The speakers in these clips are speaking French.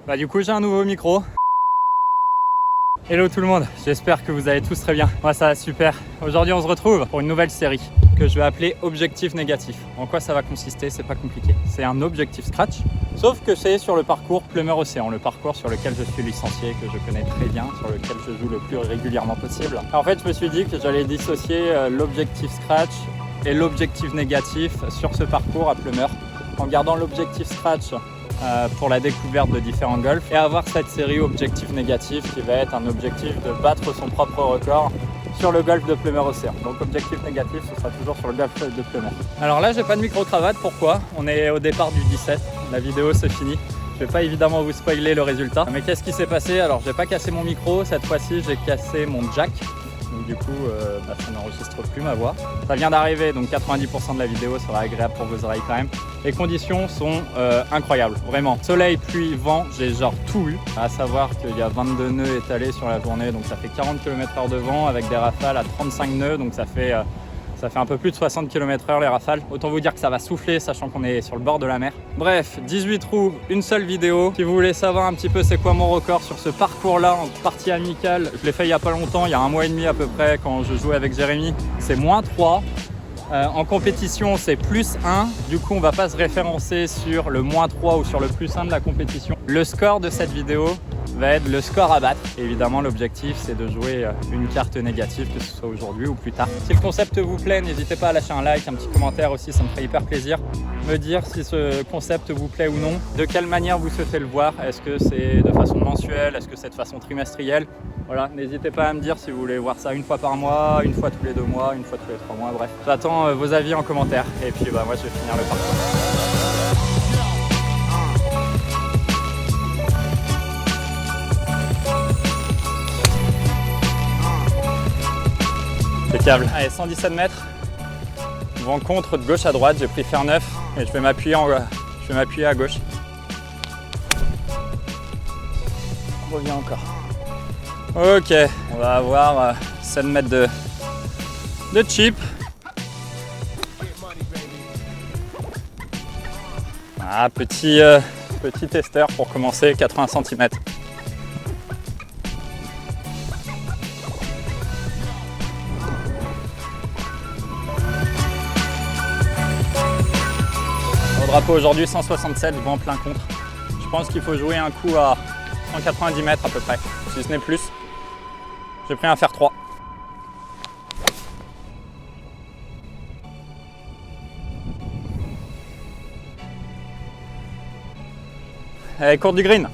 Bah du coup j'ai un nouveau micro. Hello tout le monde, j'espère que vous allez tous très bien. Moi ça va super. Aujourd'hui on se retrouve pour une nouvelle série que je vais appeler Objectif Négatif. En quoi ça va consister? C'est pas compliqué. C'est un objectif scratch, sauf que c'est sur le parcours Plumeur Océan, le parcours sur lequel je suis licencié, que je connais très bien, sur lequel je joue le plus régulièrement possible. En fait je me suis dit que j'allais dissocier l'objectif scratch et l'objectif négatif sur ce parcours à Plumeur, en gardant l'objectif scratch pour la découverte de différents golfs et avoir cette série objectif négatif qui va être un objectif de battre son propre record sur le golf de Plumeur Océan. Donc objectif négatif, ce sera toujours sur le golf de Plumeur. Alors là, j'ai pas de micro-cravate, pourquoi? On est au départ du 17, la vidéo c'est fini. Je vais pas évidemment vous spoiler le résultat. Mais qu'est-ce qui s'est passé? Alors j'ai pas cassé mon micro, cette fois-ci j'ai cassé mon jack. Donc du coup, ça n'enregistre plus ma voix. Ça vient d'arriver, donc 90% de la vidéo sera agréable pour vos oreilles quand même. Les conditions sont incroyables, vraiment. Soleil, pluie, vent, j'ai genre tout eu. À savoir qu'il y a 22 nœuds étalés sur la journée, donc ça fait 40 km/h de vent avec des rafales à 35 nœuds, donc ça fait un peu plus de 60 km/h les rafales. Autant vous dire que ça va souffler, sachant qu'on est sur le bord de la mer. Bref, 18 trous, une seule vidéo. Si vous voulez savoir un petit peu c'est quoi mon record sur ce parcours-là en partie amicale, je l'ai fait il n'y a pas longtemps, il y a un mois et demi à peu près, quand je jouais avec Jérémy. C'est -3. En compétition, c'est +1. Du coup, on ne va pas se référencer sur le -3 ou sur le +1 de la compétition. Le score de cette vidéo va être le score à battre. Évidemment, l'objectif, c'est de jouer une carte négative, que ce soit aujourd'hui ou plus tard. Si le concept vous plaît, n'hésitez pas à lâcher un like, un petit commentaire aussi, ça me ferait hyper plaisir. Me dire si ce concept vous plaît ou non, de quelle manière vous souhaitez le voir. Est-ce que c'est de façon mensuelle, est-ce que c'est de façon trimestrielle? Voilà, n'hésitez pas à me dire si vous voulez voir ça une fois par mois, une fois tous les 2 mois, une fois tous les 3 mois, bref. J'attends vos avis en commentaire et puis moi je vais finir le parcours. Impeccable. Allez, 117 mètres, vent contre de gauche à droite, j'ai pris fer 9 et je vais m'appuyer à gauche. On revient encore. Ok, on va avoir 7 mètres de chip. Ah, petit testeur pour commencer, 80 cm. Au drapeau aujourd'hui 167, vent plein contre. Je pense qu'il faut jouer un coup à 190 mètres à peu près, si ce n'est plus. J'ai pris un fer 3. Allez, court du green.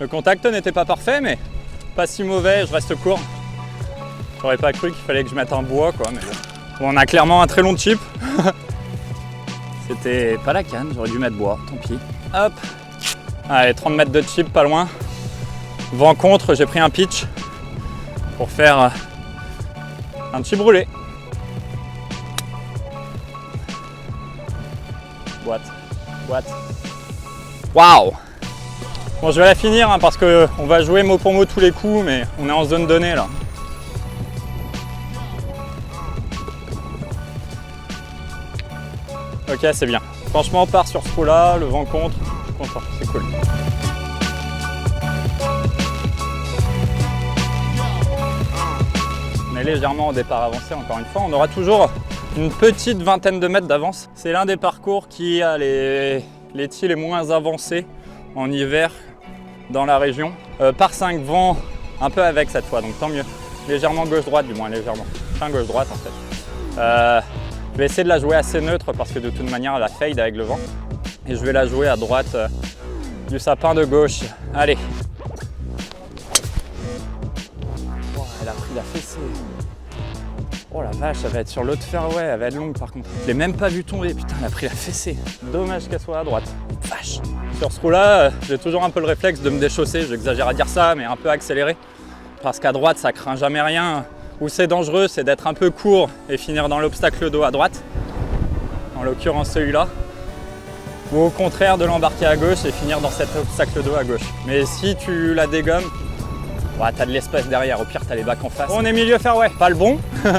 Le contact n'était pas parfait, mais pas si mauvais, je reste court. J'aurais pas cru qu'il fallait que je mette un bois, quoi, mais bon. On a clairement un très long chip. C'était pas la canne, j'aurais dû mettre bois, tant pis. Hop. Allez, 30 mètres de chip, pas loin. Vent contre, j'ai pris un pitch pour faire un chip brûlé. Boîte. Waouh! Bon, je vais la finir hein, parce qu'on va jouer mot pour mot tous les coups, mais on est en zone donnée là. Ok, c'est bien. Franchement, on part sur ce coup-là, le vent contre, je suis content, c'est cool. On est légèrement au départ avancé, encore une fois. On aura toujours une petite vingtaine de mètres d'avance. C'est l'un des parcours qui a les tirs les moins avancés en hiver dans la région. Par 5 vents, un peu avec cette fois, donc tant mieux. Légèrement gauche-droite, du moins légèrement. Fin gauche-droite en fait. Je vais essayer de la jouer assez neutre parce que de toute manière elle va fade avec le vent. Et je vais la jouer à droite du sapin de gauche. Allez. Oh, elle a pris la fessée. Oh la vache, elle va être sur l'autre fairway, elle va être longue par contre. Je l'ai même pas vu tomber, putain, elle a pris la fessée. Dommage qu'elle soit à droite. Vache. Sur ce trou-là, j'ai toujours un peu le réflexe de me déchausser, j'exagère à dire ça, mais un peu accéléré. Parce qu'à droite, ça craint jamais rien. Où c'est dangereux, c'est d'être un peu court et finir dans l'obstacle d'eau à droite. En l'occurrence celui-là. Ou au contraire de l'embarquer à gauche et finir dans cet obstacle d'eau à gauche. Mais si tu la dégommes, ouais, t'as de l'espace derrière, au pire t'as les bacs en face. On est milieu fairway, pas le bon,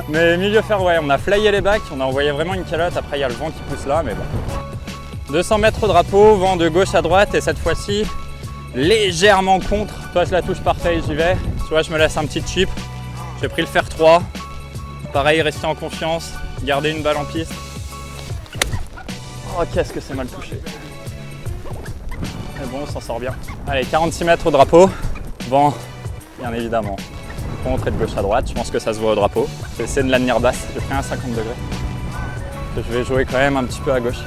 mais milieu fairway. On a flyé les bacs, on a envoyé vraiment une calotte, après il y a le vent qui pousse là, mais bon. 200 mètres au drapeau, vent de gauche à droite et cette fois-ci, légèrement contre. Toi, je la touche parfait et j'y vais. Tu vois, je me laisse un petit chip. J'ai pris le fer 3. Pareil, rester en confiance, garder une balle en piste. Oh, qu'est-ce que c'est mal touché. Mais bon, on s'en sort bien. Allez, 46 mètres au drapeau. Vent, bien évidemment. Contre et de gauche à droite. Je pense que ça se voit au drapeau. Je vais essayer de la tenir basse. J'ai pris un 50 degrés. Je vais jouer quand même un petit peu à gauche.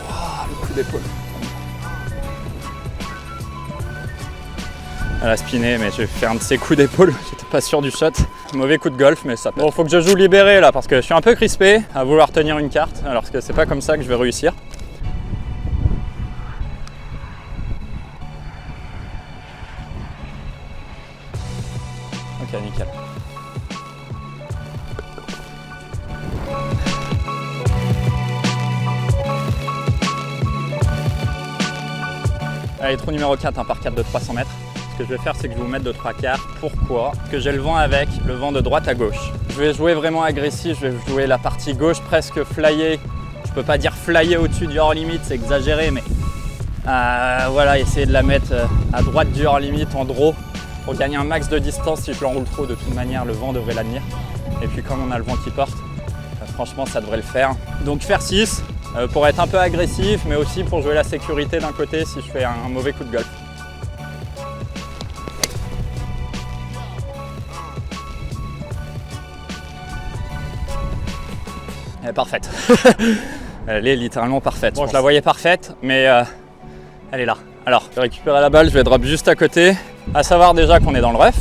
Oh, le coup d'épaule. Elle a spiné, mais j'ai fait un de ces coups d'épaule. J'étais pas sûr du shot. Mauvais coup de golf, mais ça peut. Bon, faut que je joue libéré là parce que je suis un peu crispé à vouloir tenir une carte, alors que c'est pas comme ça que je vais réussir. Ok, nickel. Allez, trou numéro 4, un par 4 de 300 mètres. Ce que je vais faire, c'est que je vais vous mettre de 3 quarts. Pourquoi? Parce que j'ai le vent avec, le vent de droite à gauche. Je vais jouer vraiment agressif, je vais jouer la partie gauche presque flyée. Je peux pas dire flyer au-dessus du hors limite, c'est exagéré, mais voilà, essayer de la mettre à droite du hors limite en draw pour gagner un max de distance. Si je l'enroule trop, de toute manière, le vent devrait la tenir. Et puis comme on a le vent qui porte, franchement, ça devrait le faire. Donc faire 6 pour être un peu agressif, mais aussi pour jouer la sécurité d'un côté si je fais un mauvais coup de golf. Elle est parfaite. Elle est littéralement parfaite. Bon, je la voyais parfaite, mais elle est là. Alors, je vais récupérer la balle, je vais drop juste à côté. À savoir déjà qu'on est dans le rough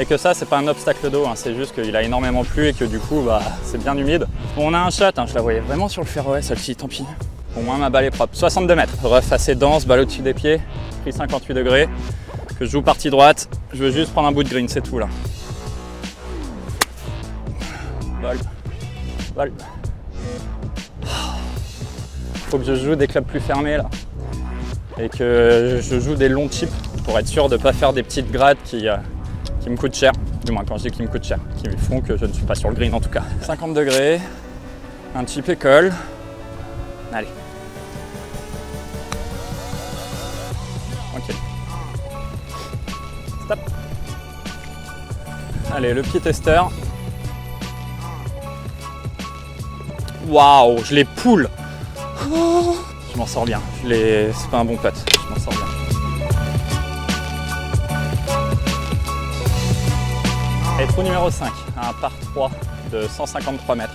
et que ça, c'est pas un obstacle d'eau, hein, c'est juste qu'il a énormément plu et que du coup, c'est bien humide. Bon, on a un shot, hein, je la voyais vraiment sur le fairway, celle-ci, tant pis. Au moins, ma balle est propre. 62 mètres, rough assez dense, balle au-dessus des pieds, pris 58 degrés, que je joue partie droite. Je veux juste prendre un bout de green, c'est tout là. Balle, balle. Faut que je joue des clubs plus fermés là et que je joue des longs chips pour être sûr de ne pas faire des petites grades qui me coûtent cher. Du moins quand je dis qui me coûtent cher, qui font que je ne suis pas sur le green en tout cas. 50 degrés, un chip école. Allez. Ok. Stop. Allez, le pied testeur. Waouh, je les poule. Oh, je m'en sors bien, c'est pas un bon putt, je m'en sors bien. Et trou numéro 5, un par 3 de 153 mètres.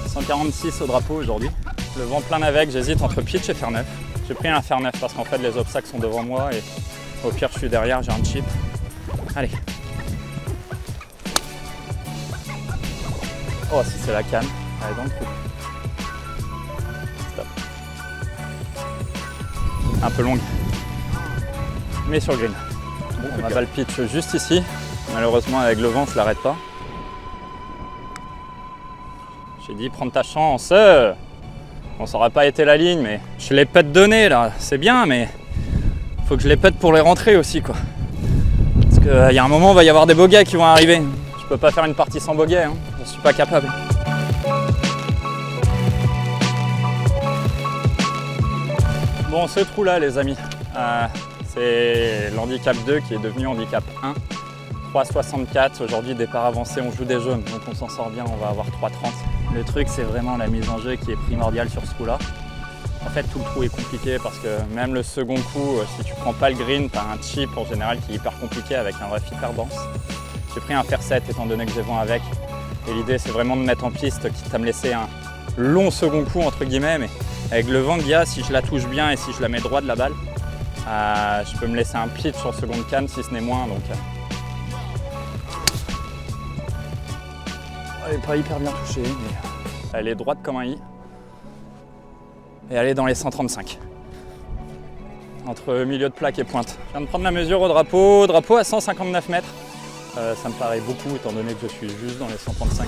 146 au drapeau aujourd'hui. Le vent plein avec, j'hésite entre pitch et fer 9. J'ai pris un fer 9 parce qu'en fait les obstacles sont devant moi et au pire je suis derrière, j'ai un chip. Allez. Oh, si c'est la canne, allez dans le trou. Un peu longue, mais sur le green. Bon, ma balle pitch juste ici. Malheureusement, avec le vent, je l'arrête pas. J'ai dit prendre ta chance. Bon, ça n'aurait pas été la ligne, mais je l'ai peut-être donné là. C'est bien, mais faut que je les pète pour les rentrer aussi, quoi. Parce qu'il y a un moment, il va y avoir des bogeys qui vont arriver. Je peux pas faire une partie sans bogey, hein. Je suis pas capable. Bon, ce trou là les amis, c'est l'handicap 2 qui est devenu handicap 1. 3,64, aujourd'hui départ avancé, on joue des jaunes, donc on s'en sort bien, on va avoir 3,30. Le truc c'est vraiment la mise en jeu qui est primordiale sur ce trou là. En fait tout le trou est compliqué parce que même le second coup, si tu prends pas le green, tu as un chip en général qui est hyper compliqué avec un rough hyper dense. J'ai pris un fer 7 étant donné que j'ai vent avec. Et l'idée c'est vraiment de mettre en piste, quitte à me laisser un long second coup entre guillemets, mais avec le vent qu'il y a, si je la touche bien et si je la mets droit de la balle, je peux me laisser un pitch sur seconde canne si ce n'est moins. Donc, elle n'est pas hyper bien touchée, mais elle est droite comme un i. Et elle est dans les 135. Entre milieu de plaque et pointe. Je viens de prendre la mesure au drapeau à 159 mètres. Ça me paraît beaucoup étant donné que je suis juste dans les 135.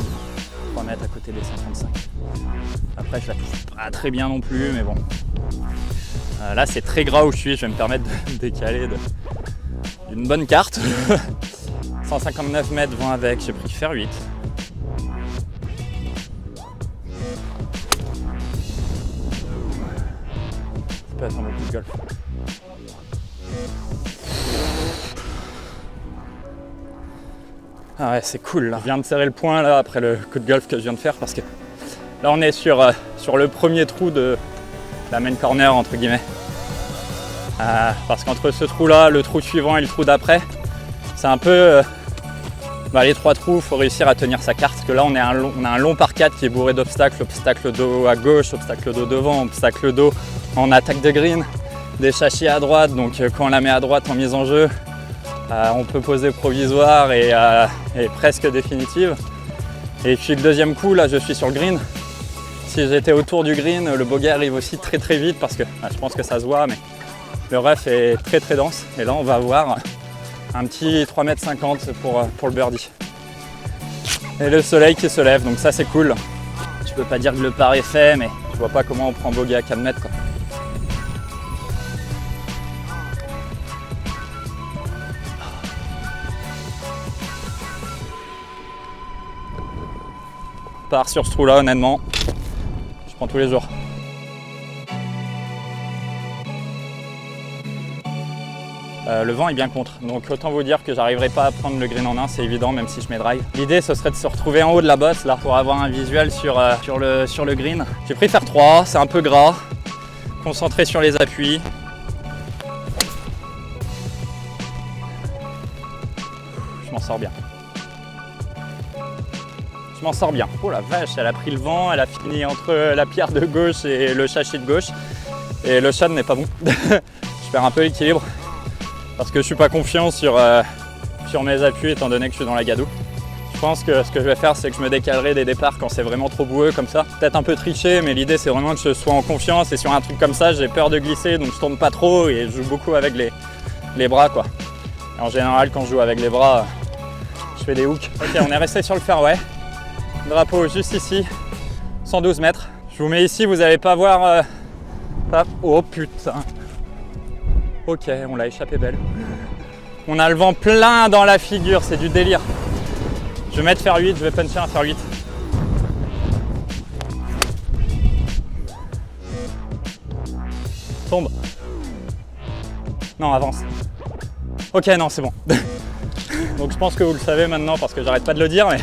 3 mètres à côté des 135. Après je la touche pas très bien non plus, mais bon. Là c'est très gras où je suis, je vais me permettre de décaler d'une bonne carte. 159 mètres vont avec, j'ai pris fer 8. Ça peut être un bon coup de golf. Ah ouais, c'est cool là. Je viens de serrer le point là après le coup de golf que je viens de faire parce que là on est sur le premier trou de la main corner entre guillemets. Parce qu'entre ce trou là, le trou suivant et le trou d'après, c'est un peu les 3 trous, il faut réussir à tenir sa carte. Parce que là on a un long par 4 qui est bourré d'obstacles, obstacle d'eau à gauche, obstacle d'eau devant, obstacle d'eau en attaque de green, des châssis à droite, donc quand on la met à droite en mise en jeu, on peut poser provisoire et presque définitive. Et puis le deuxième coup, là je suis sur le green. Si j'étais autour du green, le bogey arrive aussi très très vite parce que je pense que ça se voit, mais le rough est très très dense. Et là on va avoir un petit 3,50 m pour le birdie. Et le soleil qui se lève, donc ça c'est cool. Je peux pas dire que le par est fait, mais je vois pas comment on prend bogey à 4 mètres quoi. Je pars sur ce trou là honnêtement, je prends tous les jours. Le vent est bien contre, donc autant vous dire que j'arriverai pas à prendre le green en 1, c'est évident même si je mets drive. L'idée ce serait de se retrouver en haut de la bosse là pour avoir un visuel sur le green. J'ai pris faire 3, c'est un peu gras, concentré sur les appuis. Je m'en sors bien. Je m'en sors bien. Oh la vache, elle a pris le vent, elle a fini entre la pierre de gauche et le châssis de gauche. Et le shot n'est pas bon. Je perds un peu l'équilibre parce que je suis pas confiant sur mes appuis étant donné que je suis dans la gadoue. Je pense que ce que je vais faire, c'est que je me décalerai des départs quand c'est vraiment trop boueux comme ça. Peut-être un peu triché, mais l'idée c'est vraiment que je sois en confiance et sur un truc comme ça, j'ai peur de glisser donc je tourne pas trop et je joue beaucoup avec les bras quoi. Et en général, quand je joue avec les bras, je fais des hooks. Ok, on est resté sur le fairway. Drapeau juste ici, 112 mètres. Je vous mets ici, vous n'allez pas voir... Oh putain. Ok, on l'a échappé belle. On a le vent plein dans la figure, c'est du délire. Je vais mettre faire 8, je vais puncher un faire 8. Tombe. Non, avance. Ok, non, c'est bon. Donc je pense que vous le savez maintenant parce que j'arrête pas de le dire, mais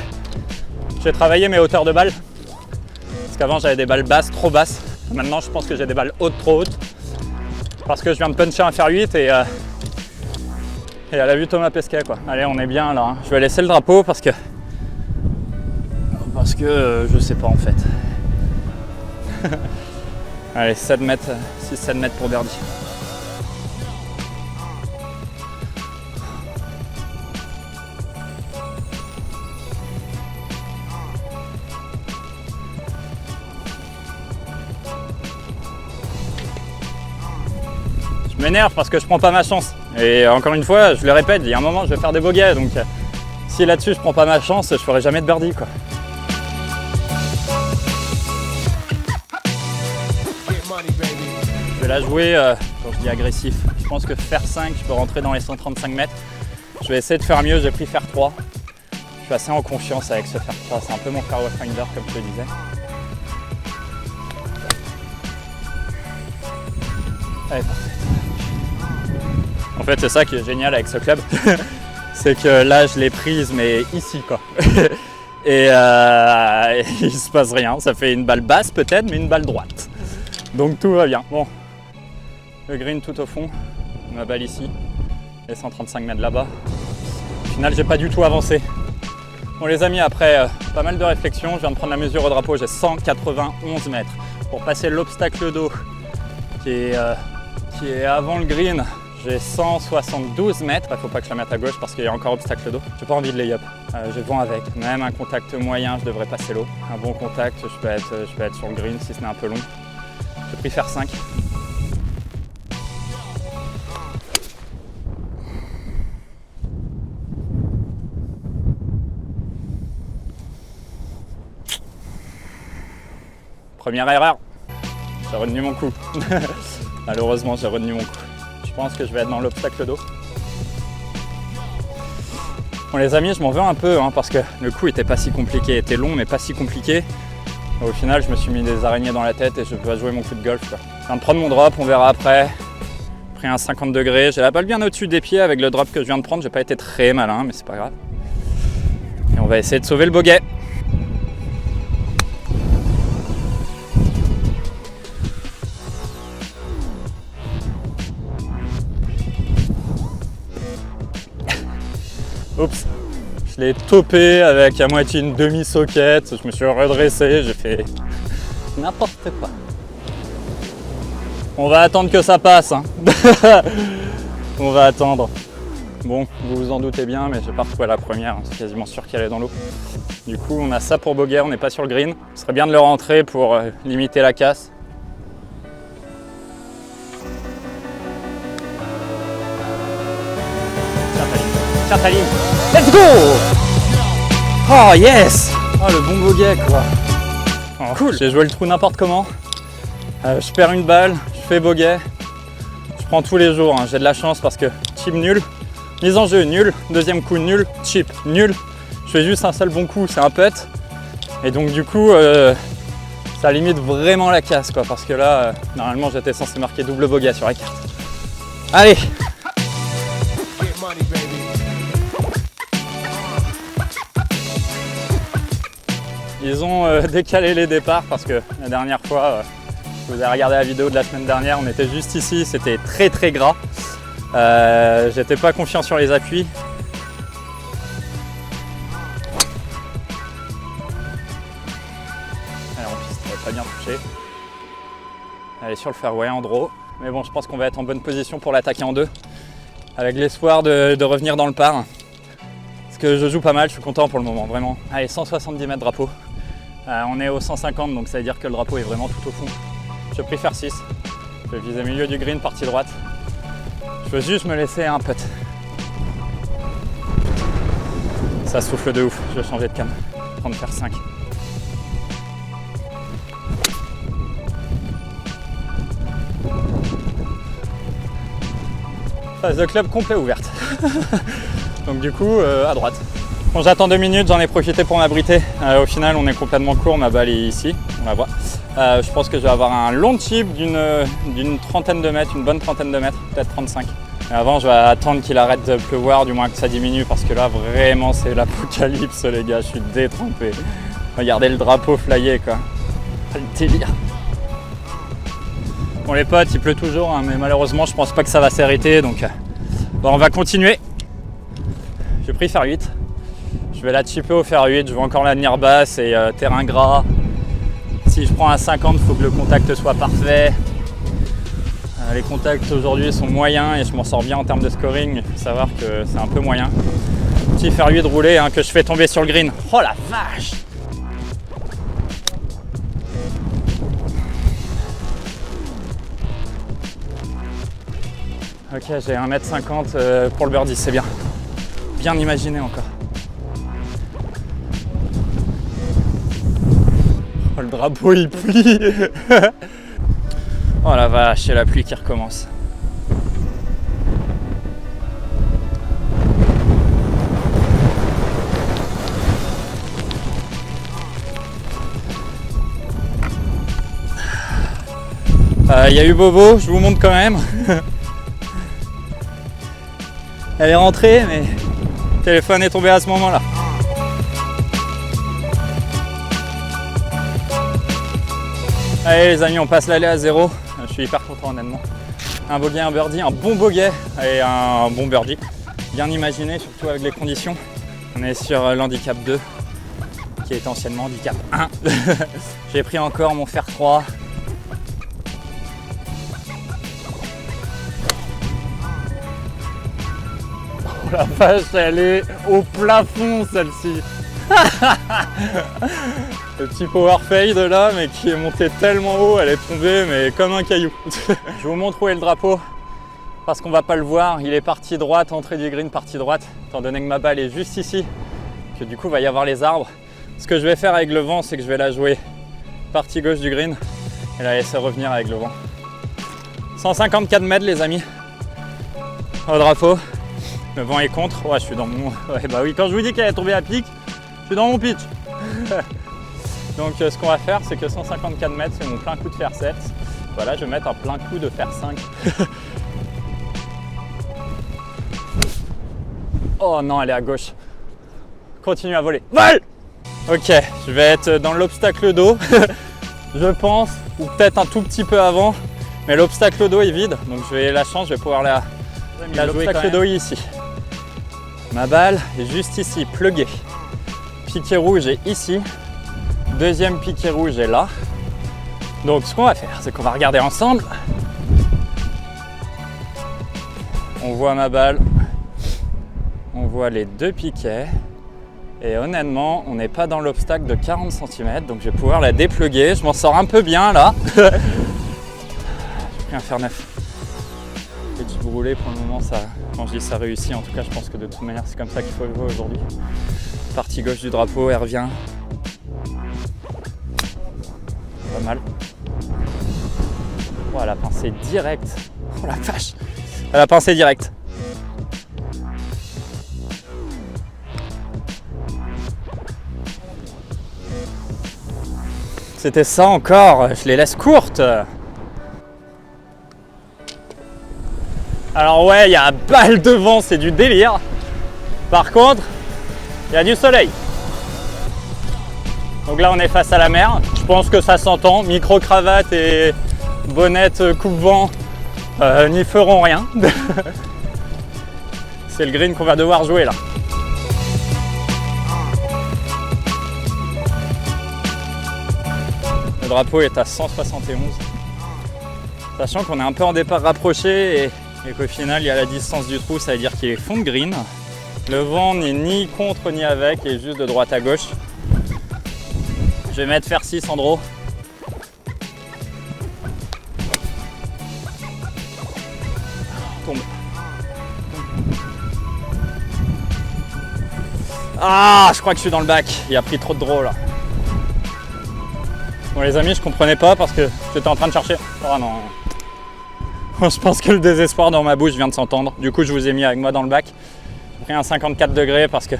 j'ai travaillé mes hauteurs de balles. Parce qu'avant j'avais des balles basses, trop basses. Maintenant je pense que j'ai des balles hautes, trop hautes. Parce que je viens de puncher un fer 8 et elle a vu Thomas Pesquet quoi. Allez, on est bien là. Je vais laisser le drapeau parce que je sais pas en fait. Allez, 7 mètres, 6-7 mètres pour birdie. Je m'énerve parce que je prends pas ma chance. Et encore une fois, je le répète, il y a un moment je vais faire des bogeys. Donc si là-dessus je prends pas ma chance, je ferai jamais de birdie quoi. Je vais la jouer quand je dis agressif. Je pense que faire 5, je peux rentrer dans les 135 mètres. Je vais essayer de faire mieux, j'ai pris faire 3. Je suis assez en confiance avec ce faire 3. C'est un peu mon fairway finder comme je te disais. Allez, parfait. En fait, c'est ça qui est génial avec ce club. C'est que là, je l'ai prise, mais ici, quoi. Et il se passe rien. Ça fait une balle basse, peut-être, mais une balle droite. Donc, tout va bien. Bon, le green tout au fond. Ma balle ici. Et 135 mètres là-bas. Au final, j'ai pas du tout avancé. Bon, les amis, après pas mal de réflexions, je viens de prendre la mesure au drapeau. J'ai 191 mètres. Pour passer l'obstacle d'eau qui est avant le green, j'ai 172 mètres. Il ne faut pas que je la mette à gauche parce qu'il y a encore obstacle d'eau. J'ai pas envie de lay-up. J'ai vent avec. Même un contact moyen, je devrais passer l'eau. Un bon contact, je peux être sur le green si ce n'est un peu long. J'ai pris faire 5. Première erreur. J'ai retenu mon coup. Malheureusement, j'ai retenu mon coup. Je pense que je vais être dans l'obstacle d'eau. Bon les amis, je m'en veux un peu parce que le coup était pas si compliqué, était long mais pas si compliqué. Au final, je me suis mis des araignées dans la tête et je vais jouer mon coup de golf. Je viens de prendre mon drop, on verra après. J'ai pris un 50 degrés, j'ai la balle bien au-dessus des pieds avec le drop que je viens de prendre. J'ai pas été très malin, mais c'est pas grave. Et on va essayer de sauver le bogey. Oups, je l'ai topé avec à moitié une demi-socket, je me suis redressé, j'ai fait n'importe quoi. On va attendre que ça passe, hein. On va attendre. Bon, vous vous en doutez bien, mais j'ai pas retrouvé la première, c'est quasiment sûr qu'elle est dans l'eau. Du coup, on a ça pour bogey, on n'est pas sur le green. Ce serait bien de le rentrer pour limiter la casse. Tiens ta ligne. Let's go! Oh yes! Oh le bon bogey quoi. Oh, cool! J'ai joué le trou n'importe comment. Je perds une balle, je fais bogey. Je prends tous les jours, hein. J'ai de la chance parce que chip nul, mise en jeu nul, deuxième coup nul, chip nul. Je fais juste un seul bon coup, c'est un putt. Et donc du coup, ça limite vraiment la casse quoi. Parce que là, normalement j'étais censé marquer double bogey sur la carte. Allez! Ils ont décalé les départs parce que la dernière fois, si vous avez regardé la vidéo de la semaine dernière, on était juste ici, c'était très très gras. J'étais pas confiant sur les appuis. Allez, en piste, ça va pas bien touché. Elle est sur le fairway en draw. Mais bon, je pense qu'on va être en bonne position pour l'attaquer en deux. Avec l'espoir de revenir dans le par. Parce que je joue pas mal, je suis content pour le moment, vraiment. Allez, 170 mètres drapeau. On est au 150, donc ça veut dire que le drapeau est vraiment tout au fond. Je préfère 6. Je vais viser milieu du green, partie droite. Je veux juste me laisser un putt. Ça souffle de ouf, je vais changer de cam. Prendre faire 5. Phase de club complet ouverte. Donc du coup, à droite. Bon, j'attends 2 minutes, j'en ai profité pour m'abriter. Au final, on est complètement court, ma balle est ici, on la voit. Je pense que je vais avoir un long chip d'une trentaine de mètres, une bonne trentaine de mètres, peut-être 35. Et avant, je vais attendre qu'il arrête de pleuvoir, du moins que ça diminue, parce que là, vraiment, c'est l'apocalypse, les gars, je suis détrempé. Regardez le drapeau flyé, quoi. Le délire. Bon, les potes, il pleut toujours, hein, mais malheureusement, je pense pas que ça va s'arrêter, donc bon, on va continuer. J'ai pris faire 8. Je vais la chipper au fer 8, je vais encore la tenir basse et terrain gras. Si je prends un 50, il faut que le contact soit parfait. Les contacts aujourd'hui sont moyens et je m'en sors bien en termes de scoring. Il faut savoir que c'est un peu moyen. Petit fer 8 roulé hein, que je fais tomber sur le green. Oh la vache! Ok, j'ai 1m50 pour le birdie, c'est bien. Bien imaginé encore. Oh, le drapeau il plie. Oh la vache, c'est la pluie qui recommence. Il y a eu Bobo, je vous montre quand même. Elle est rentrée, mais le téléphone est tombé à ce moment-là. Allez les amis, on passe l'allée à 0. Je suis hyper content honnêtement. Un bogey, un birdie, un bon bogey et un bon birdie. Bien imaginé, surtout avec les conditions. On est sur l'handicap 2, qui est anciennement handicap 1. J'ai pris encore mon fer 3. Oh la vache, elle est au plafond celle-ci. Le petit power fade là, mais qui est monté tellement haut, elle est tombée mais comme un caillou. Je vous montre où est le drapeau parce qu'on va pas le voir. Il est parti droite, entrée du green, partie droite, étant donné que ma balle est juste ici, que du coup il va y avoir les arbres. Ce que je vais faire avec le vent, c'est que je vais la jouer partie gauche du green et la laisser revenir avec le vent. 154 mètres les amis au drapeau. Le vent est contre. Ouais, je suis dans mon... Ouais, bah oui, quand je vous dis qu'elle est tombée à pic, je suis dans mon pitch. Donc ce qu'on va faire, c'est que 154 mètres, c'est mon plein coup de fer 7. Voilà, je vais mettre un plein coup de fer 5. Oh non, elle est à gauche. continue à voler. Vole! Ok, je vais être dans l'obstacle d'eau, je pense, ou peut-être un tout petit peu avant, mais l'obstacle d'eau est vide, donc je vais la chance, je vais pouvoir la jouer. L'obstacle d'eau est ici. Ma balle est juste ici, pluguée. Piqué rouge est ici. Deuxième piqué rouge est là. Donc ce qu'on va faire, c'est qu'on va regarder ensemble. On voit ma balle, on voit les deux piquets. Et honnêtement, on n'est pas dans l'obstacle de 40 cm, donc je vais pouvoir la dépluguer. Je m'en sors un peu bien là. J'ai pris un fer neuf. Petit brûlé pour le moment, ça, quand je dis ça réussit, en tout cas je pense que de toute manière c'est comme ça qu'il faut le jouer aujourd'hui. Partie gauche du drapeau, elle revient. Pas mal. Oh, elle a pincé direct. Oh la vache. Elle a pincé direct. C'était ça encore, je les laisse courtes. Alors ouais, il y a balle devant, c'est du délire. Par contre, il y a du soleil. Donc là, on est face à la mer. Je pense que ça s'entend. Micro-cravate et bonnette coupe-vent n'y feront rien. C'est le green qu'on va devoir jouer là. Le drapeau est à 171. Sachant qu'on est un peu en départ rapproché et qu'au final, il y a la distance du trou, ça veut dire qu'il est fond de green. Le vent n'est ni contre ni avec, il est juste de droite à gauche. Je vais mettre fer 6 Andro. Tombe. Ah, je crois que je suis dans le bac. Il a pris trop de draw là. Bon les amis, je comprenais pas parce que j'étais en train de chercher. Oh non. Je pense que le désespoir dans ma bouche vient de s'entendre. Du coup, je vous ai mis avec moi dans le bac. J'ai pris un 54 degrés parce que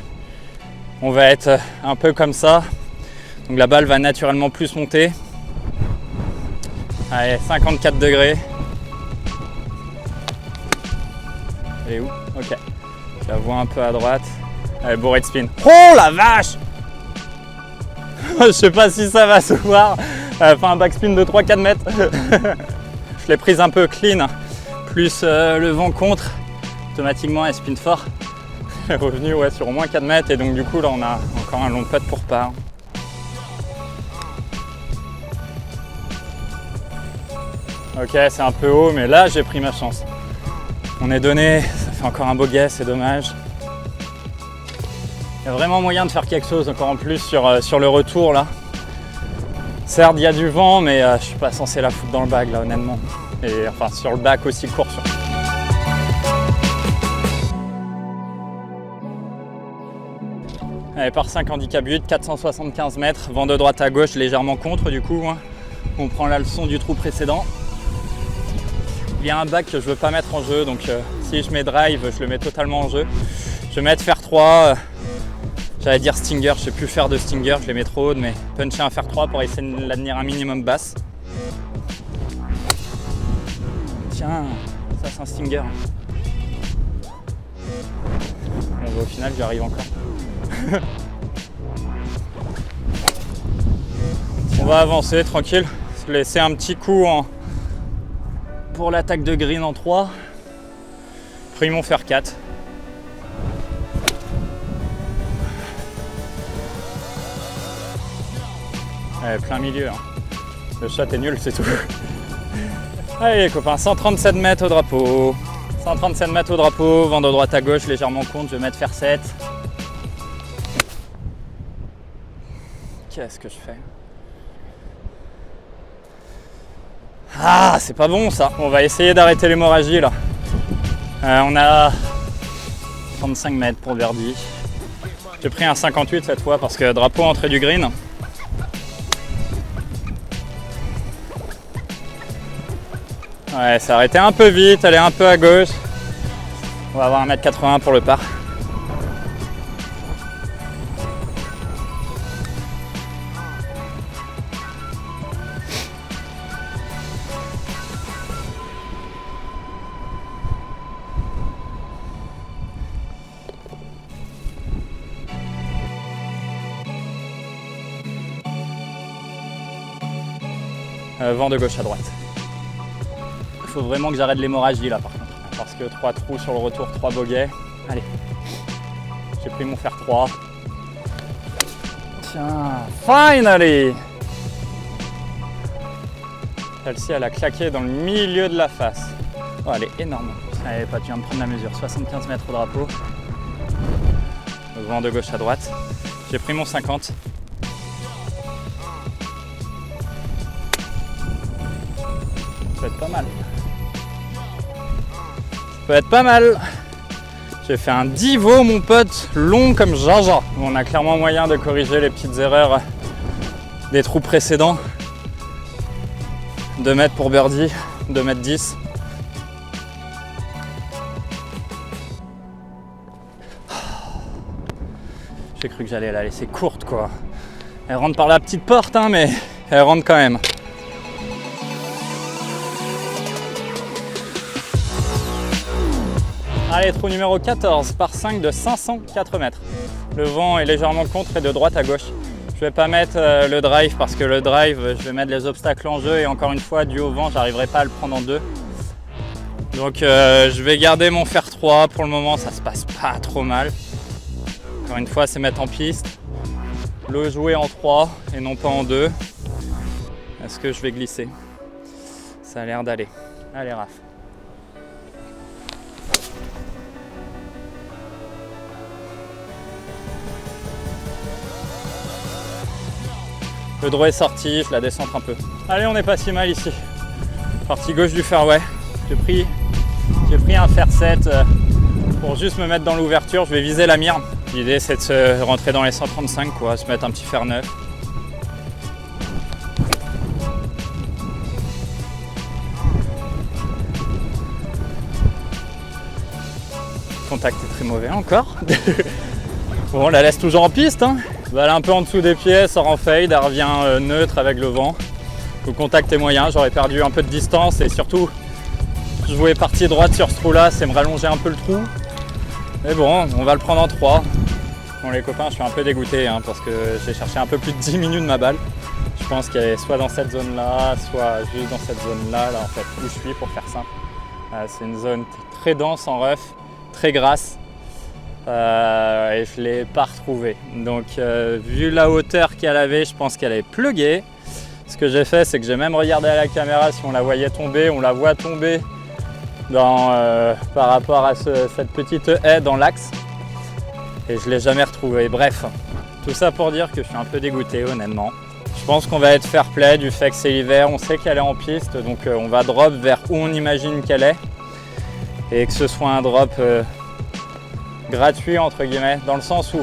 on va être un peu comme ça. Donc la balle va naturellement plus monter. Allez, 54 degrés. Elle est où? Ok. Je la vois un peu à droite. Allez, bourré de spin. Oh la vache! Je sais pas si ça va se voir. Elle fait un backspin de 3-4 mètres. Je l'ai prise un peu clean. Plus le vent contre. Automatiquement, elle spin fort. Elle est revenue ouais, sur au moins 4 mètres. Et donc du coup, là, on a encore un long putt pour par. Ok, c'est un peu haut, mais là, j'ai pris ma chance. On est donné. Ça fait encore un bogey, c'est dommage. Il y a vraiment moyen de faire quelque chose encore en plus sur le retour là. Certes, il y a du vent, mais je suis pas censé la foutre dans le bag là, honnêtement. Et enfin, sur le bac aussi court. Allez, par 5 handicap 8, 475 mètres, vent de droite à gauche, légèrement contre du coup. Hein. On prend la leçon du trou précédent. Il y a un bac que je veux pas mettre en jeu, donc si je mets drive, je le mets totalement en jeu. Je vais mettre fer 3. J'allais dire stinger, je sais plus faire de stinger, je les mets trop hautes, mais puncher un fer 3 pour essayer de la tenir un minimum basse. Tiens, ça c'est un stinger. Bon, bah, au final, j'y arrive encore. On va avancer tranquille, se laisser un petit coup pour l'attaque de green en 3. Après, ils vont faire 4. Allez, plein milieu. Hein. Le shot est nul, c'est tout. Allez les copains, 137 mètres au drapeau. 137 mètres au drapeau, vent de droite à gauche, légèrement contre, je vais mettre fer 7. Qu'est-ce que je fais? Ah, c'est pas bon ça. On va essayer d'arrêter l'hémorragie là. On a 35 mètres pour birdie. J'ai pris un 58 cette fois parce que drapeau entrée du green. Ouais, ça a arrêté un peu vite, elle est un peu à gauche. On va avoir 1m80 pour le par. Vent de gauche à droite. Il faut vraiment que j'arrête l'hémorragie là par contre. Parce que 3 trous sur le retour, 3 bogeys. Allez. J'ai pris mon fer 3. Tiens, finally! Celle-ci, elle a claqué dans le milieu de la face. Oh, elle est énorme. Allez, tu viens de prendre la mesure. 75 mètres au drapeau. Le vent de gauche à droite. J'ai pris mon 50. Ça peut être pas mal. Ça peut être pas mal. J'ai fait un divo, mon pote, long comme Jaja. On a clairement moyen de corriger les petites erreurs des trous précédents. 2 mètres pour birdie, 2 mètres 10. J'ai cru que j'allais la laisser courte, quoi. Elle rentre par la petite porte, hein, mais elle rentre quand même. Allez, trou numéro 14, par 5 de 504 mètres. Le vent est légèrement contre et de droite à gauche. Je vais pas mettre le drive parce que le drive, je vais mettre les obstacles en jeu et encore une fois, dû au vent, j'arriverai pas à le prendre en 2. Donc je vais garder mon fer 3. Pour le moment, ça se passe pas trop mal. Encore une fois, c'est mettre en piste. Le jouer en 3 et non pas en 2. Est-ce que je vais glisser? Ça a l'air d'aller. Allez, Raph. Le draw est sorti, je la descente un peu. Allez, on n'est pas si mal ici. Partie gauche du fairway. J'ai pris un fer 7 pour juste me mettre dans l'ouverture. Je vais viser la mire. L'idée, c'est de se rentrer dans les 135, quoi, se mettre un petit fer 9. Le contact est très mauvais encore. Bon, on la laisse toujours en piste, hein. Elle est un peu en dessous des pieds, sort en fade, elle revient neutre avec le vent. Le contact est moyen, j'aurais perdu un peu de distance et surtout, je jouais partie droite sur ce trou-là, c'est me rallonger un peu le trou. Mais bon, on va le prendre en 3. Bon les copains, je suis un peu dégoûté hein, parce que j'ai cherché un peu plus de 10 minutes ma balle. Je pense qu'elle est soit dans cette zone-là, soit juste dans cette zone-là, là en fait, où je suis pour faire simple. C'est une zone très dense en rough, très grasse. Et je ne l'ai pas retrouvée. Donc vu la hauteur qu'elle avait, je pense qu'elle est pluguée. Ce que j'ai fait, c'est que j'ai même regardé à la caméra si on la voyait tomber. On la voit tomber par rapport à cette petite haie dans l'axe. Et je ne l'ai jamais retrouvée. Bref, tout ça pour dire que je suis un peu dégoûté honnêtement. Je pense qu'on va être fair play du fait que c'est l'hiver. On sait qu'elle est en piste, donc on va drop vers où on imagine qu'elle est. Et que ce soit un drop gratuit entre guillemets, dans le sens où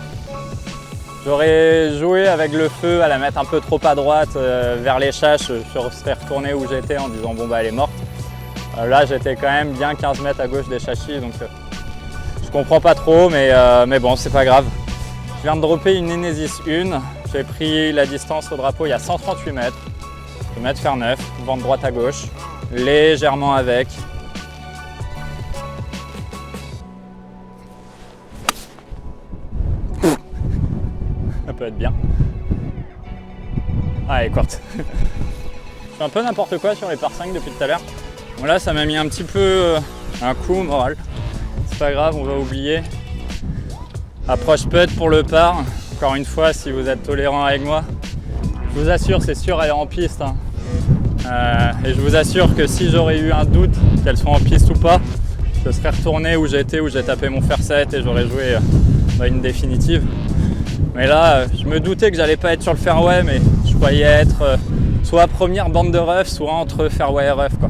j'aurais joué avec le feu à la mettre un peu trop à droite vers les chaches, je serais retourné où j'étais en disant bon bah elle est morte. Là j'étais quand même bien 15 mètres à gauche des châssis, donc je comprends pas trop, mais bon c'est pas grave. Je viens de dropper une Inesis 1, j'ai pris la distance au drapeau il y a 138 mètres. Je vais mettre fer 9, vent de droite à gauche, légèrement avec. Ça peut être bien. Ah, elle est courte. Je fais un peu n'importe quoi sur les par 5 depuis tout à l'heure. Bon là, ça m'a mis un petit peu un coup au moral. C'est pas grave, on va oublier. Approche putt pour le par. Encore une fois, si vous êtes tolérant avec moi, je vous assure, c'est sûr, elle est en piste. Hein. Et je vous assure que si j'aurais eu un doute qu'elle soit en piste ou pas, je serais retourné où j'étais, où j'ai tapé mon fer 7 et j'aurais joué une définitive. Mais là, je me doutais que j'allais pas être sur le fairway, mais je croyais être soit première bande de rough, soit entre fairway et rough, quoi.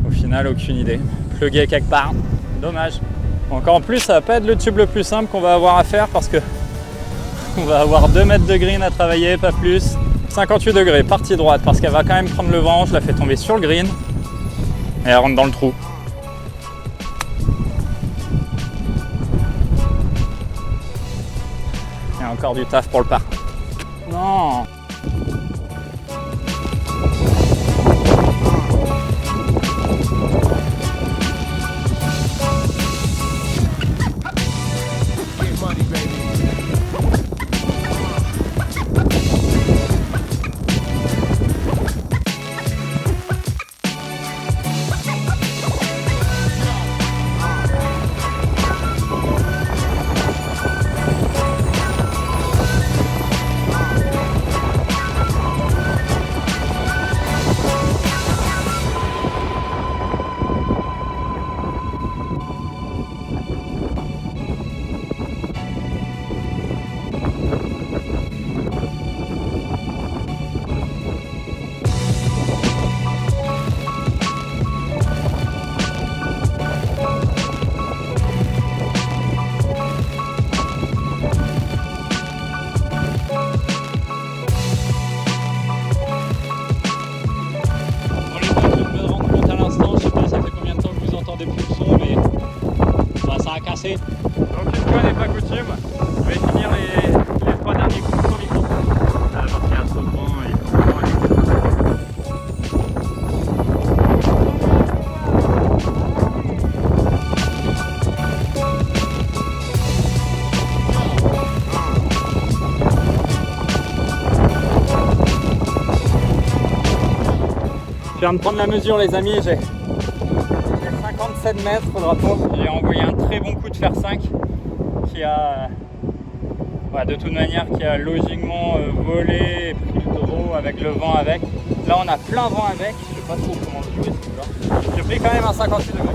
Au final, aucune idée. Plugué quelque part, dommage. Encore en plus, ça va pas être le tube le plus simple qu'on va avoir à faire parce que on va avoir 2 mètres de green à travailler, pas plus. 58 degrés, partie droite, parce qu'elle va quand même prendre le vent. Je la fais tomber sur le green et elle rentre dans le trou. Il y a encore du taf pour le par. Non! passer. Donc une fois n'est pas coutume, je vais finir les 3 derniers coups sur micro. Parce qu'il y a trop de vent et il faut vraiment aller. Je viens de prendre la mesure les amis, j'ai 57 mètres au drapeau. J'ai envoyé un très bon coup de fer 5 qui a de toute manière qui a logiquement volé et pris le taureau avec le vent avec. Là on a plein vent avec, je sais pas trop comment le jouer celui-là. J'ai pris quand même un 58 degrés.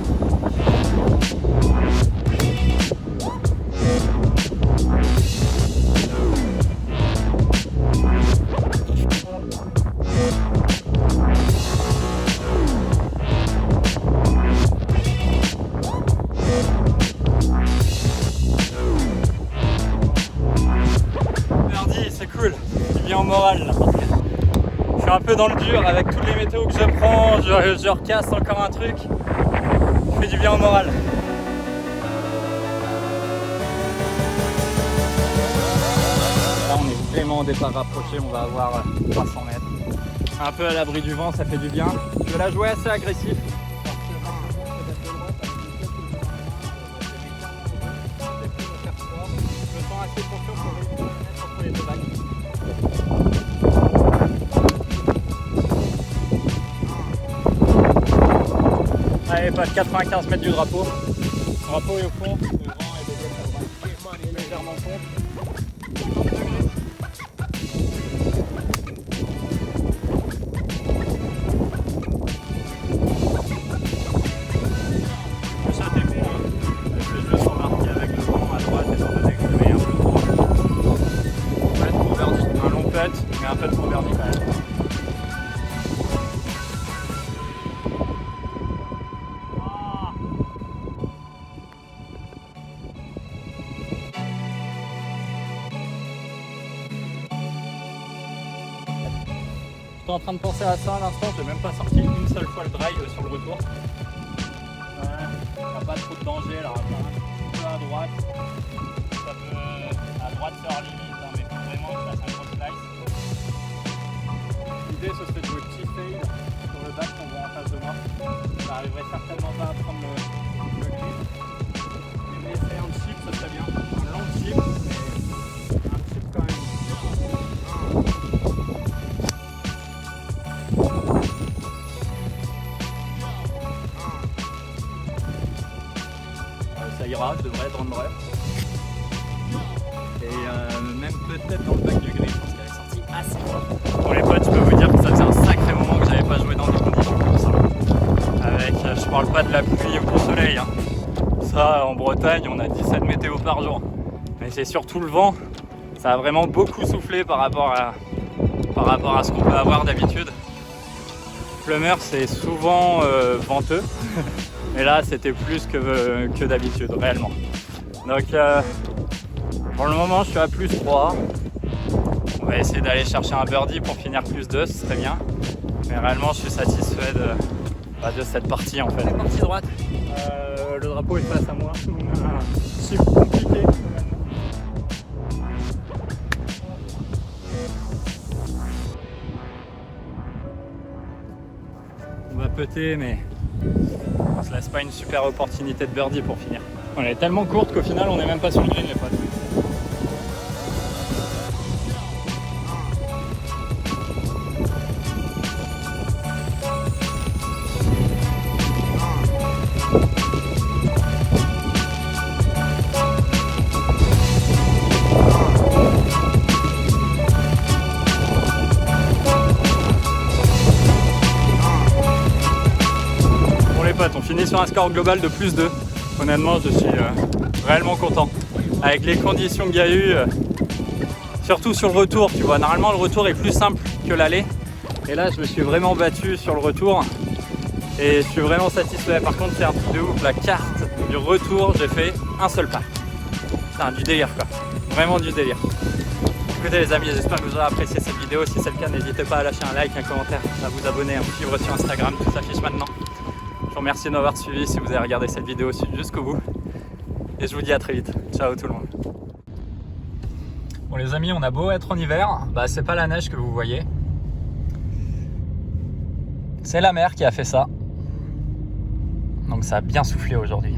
Cool, il vient en morale là. Je suis un peu dans le dur avec tous les météos que je prends, je recasse encore un truc. Je fais du bien au moral. Là on est vraiment au départ rapproché, on va avoir 300 mètres. Un peu à l'abri du vent, ça fait du bien. Je vais la jouer assez agressif. Je me sens assez confiant pour réussir entre les deux vagues. Allez, pas de 95 mètres du drapeau. Le drapeau est au fond, le vent est légèrement contre. 50 degrés. Ça t'est bon, hein. Les jeux sont marqués avec le vent à droite étant donné que je mets un peu trop. Putt pour birdie. Un long putt, mais un putt pour birdie quand même. J'étais en train de penser à ça à l'instant, j'ai même pas sorti une seule fois le drive sur le retour. Il n'y a pas trop de danger là, un peu à droite. Ça peut à droite faire limite, hein, mais faut vraiment que je fasse un gros slice. L'idée ce serait de jouer petit fade sur le back qu'on voit en face de moi. J'arriverai certainement pas à prendre le grip. Mais essayer un chip, ce serait bien. Un long chip, mais un chip quand même. Ça ira, je devrais être en vrai. Et même peut-être dans le bac du grip parce qu'elle est sortie assez fort. Pour les potes, je peux vous dire que ça faisait un sacré moment que j'avais pas joué dans des conditions comme ça. Avec, je parle pas de la pluie ou du soleil. Hein. Ça, en Bretagne, on a 17 météos par jour. Mais c'est surtout le vent. Ça a vraiment beaucoup soufflé par rapport à ce qu'on peut avoir d'habitude. Plumeur, c'est souvent venteux. Mais là, c'était plus que d'habitude, réellement. Donc, pour le moment, je suis à plus 3. On va essayer d'aller chercher un birdie pour finir plus 2, ce serait bien. Mais réellement, je suis satisfait de cette partie, en fait. La partie droite, le drapeau est face à moi. C'est compliqué. On va putter, mais on se laisse pas une super opportunité de birdie pour finir. Elle est tellement courte qu'au final on n'est même pas sur le green les potes. On finit sur un score global de plus 2. Honnêtement, je suis réellement content. Avec les conditions qu'il y a eu, surtout sur le retour, tu vois. Normalement, le retour est plus simple que l'aller. Et là, je me suis vraiment battu sur le retour. Et je suis vraiment satisfait. Par contre, c'est un truc de ouf. La carte du retour, j'ai fait un seul pas. C'est du délire, quoi. Vraiment du délire. Écoutez les amis, j'espère que vous aurez apprécié cette vidéo. Si c'est le cas, n'hésitez pas à lâcher un like, un commentaire, à vous abonner, à me suivre sur Instagram. Tout s'affiche maintenant. Je vous remercie de m'avoir suivi si vous avez regardé cette vidéo jusqu'au bout. Et je vous dis à très vite. Ciao tout le monde. Bon les amis, on a beau être en hiver, bah c'est pas la neige que vous voyez. C'est la mer qui a fait ça. Donc ça a bien soufflé aujourd'hui.